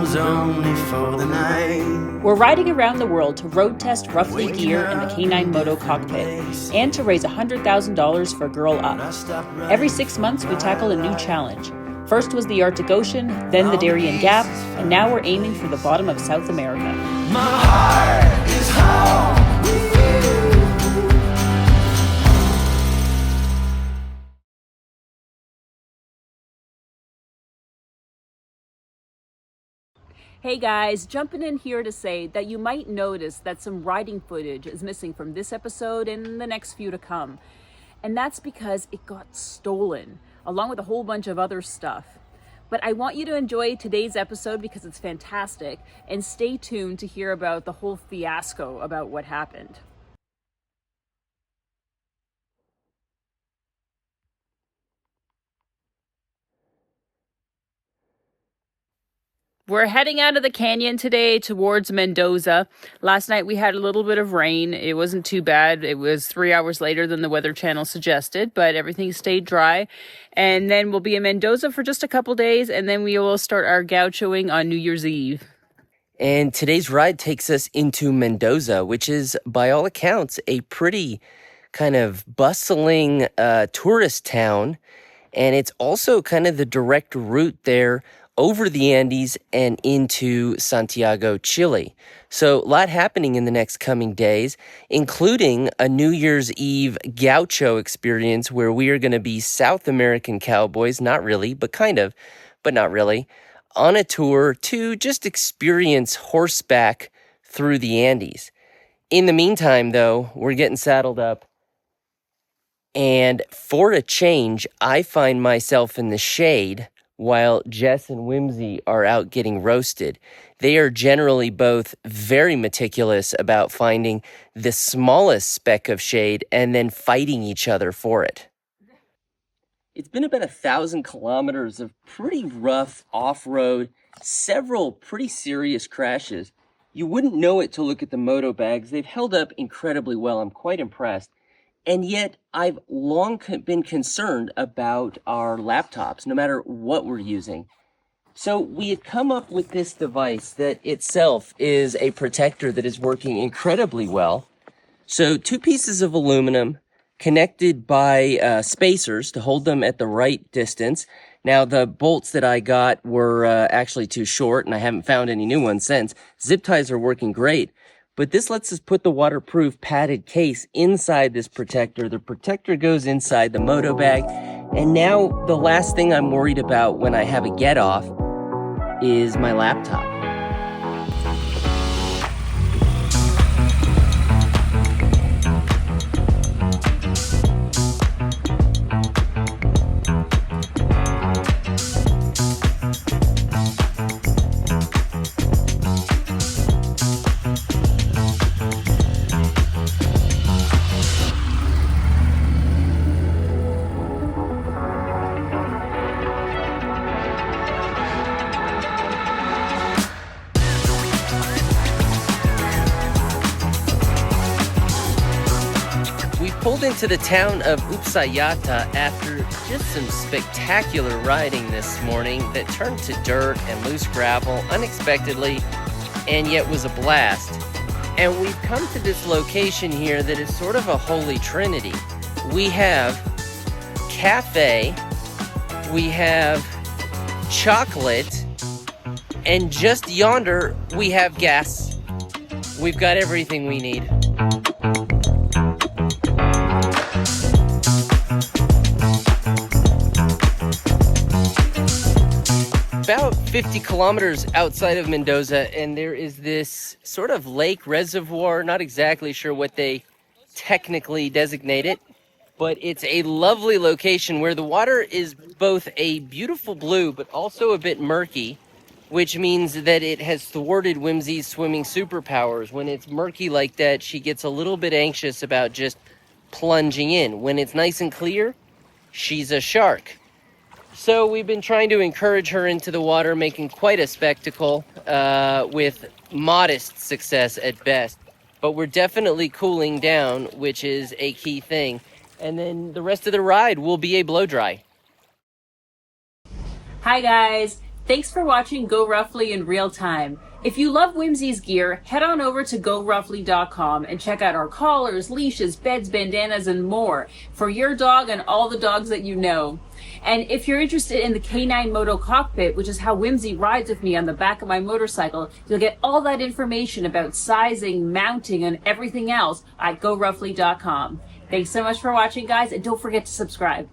was only for the night. We're riding around the world to road test Ruffly gear in the K9 Moto Cockpit and to raise $100,000 for Girl Up. Every 6 months, we tackle a new challenge. First was the Arctic Ocean, then the Darien Gap, and now we're aiming for the bottom of South America. My heart is home with you. Hey guys, jumping in here to say that you might notice that some riding footage is missing from this episode and the next few to come. And that's because it got stolen, along with a whole bunch of other stuff. But I want you to enjoy today's episode because it's fantastic, and stay tuned to hear about the whole fiasco about what happened. We're heading out of the canyon today towards Mendoza. Last night we had a little bit of rain. It wasn't too bad. It was 3 hours later than the Weather Channel suggested, but everything stayed dry. And then we'll be in Mendoza for just a couple days, and then we will start our gauchoing on New Year's Eve. And today's ride takes us into Mendoza, which is, by all accounts, a pretty kind of bustling tourist town. And it's also kind of the direct route there over the Andes and into Santiago, Chile. So a lot happening in the next coming days, including a New Year's Eve gaucho experience where we are going to be South American cowboys, not really, but kind of, but not really, on a tour to just experience horseback through the Andes. In the meantime, though, we're getting saddled up. And for a change, I find myself in the shade while Jess and Whimsy are out getting roasted. They are generally both very meticulous about finding the smallest speck of shade and then fighting each other for it. It's been about 1,000 kilometers of pretty rough off-road, several pretty serious crashes. You wouldn't know it to look at the MotoBags. They've held up incredibly well. I'm quite impressed. And yet, I've long been concerned about our laptops, no matter what we're using. So we had come up with this device that itself is a protector that is working incredibly well. So 2 pieces of aluminum connected by spacers to hold them at the right distance. Now, the bolts that I got were actually too short, and I haven't found any new ones since. Zip ties are working great. But this lets us put the waterproof padded case inside this protector. The protector goes inside the moto bag. And now the last thing I'm worried about when I have a get off is my laptop. Pulled into the town of Uspallata after just some spectacular riding this morning that turned to dirt and loose gravel unexpectedly, and yet was a blast. And we've come to this location here that is sort of a holy trinity. We have cafe, we have chocolate, and just yonder we have gas. We've got everything we need. About 50 kilometers outside of Mendoza, and there is this sort of lake reservoir, not exactly sure what they technically designate it, but it's a lovely location where the water is both a beautiful blue but also a bit murky, which means that it has thwarted Whimsy's swimming superpowers. When it's murky like that, she gets a little bit anxious about just plunging in. When it's nice and clear, she's a shark. So we've been trying to encourage her into the water, making quite a spectacle with modest success at best. But we're definitely cooling down, which is a key thing. And then the rest of the ride will be a blow dry. Hi guys, Thanks for watching Go Roughly in real time. If you love Whimsy's gear, head on over to GoRuffly.com and check out our collars, leashes, beds, bandanas, and more for your dog and all the dogs that you know. And if you're interested in the K9 Moto Cockpit, which is how Whimsy rides with me on the back of my motorcycle, you'll get all that information about sizing, mounting, and everything else at GoRuffly.com. Thanks so much for watching, guys, and don't forget to subscribe.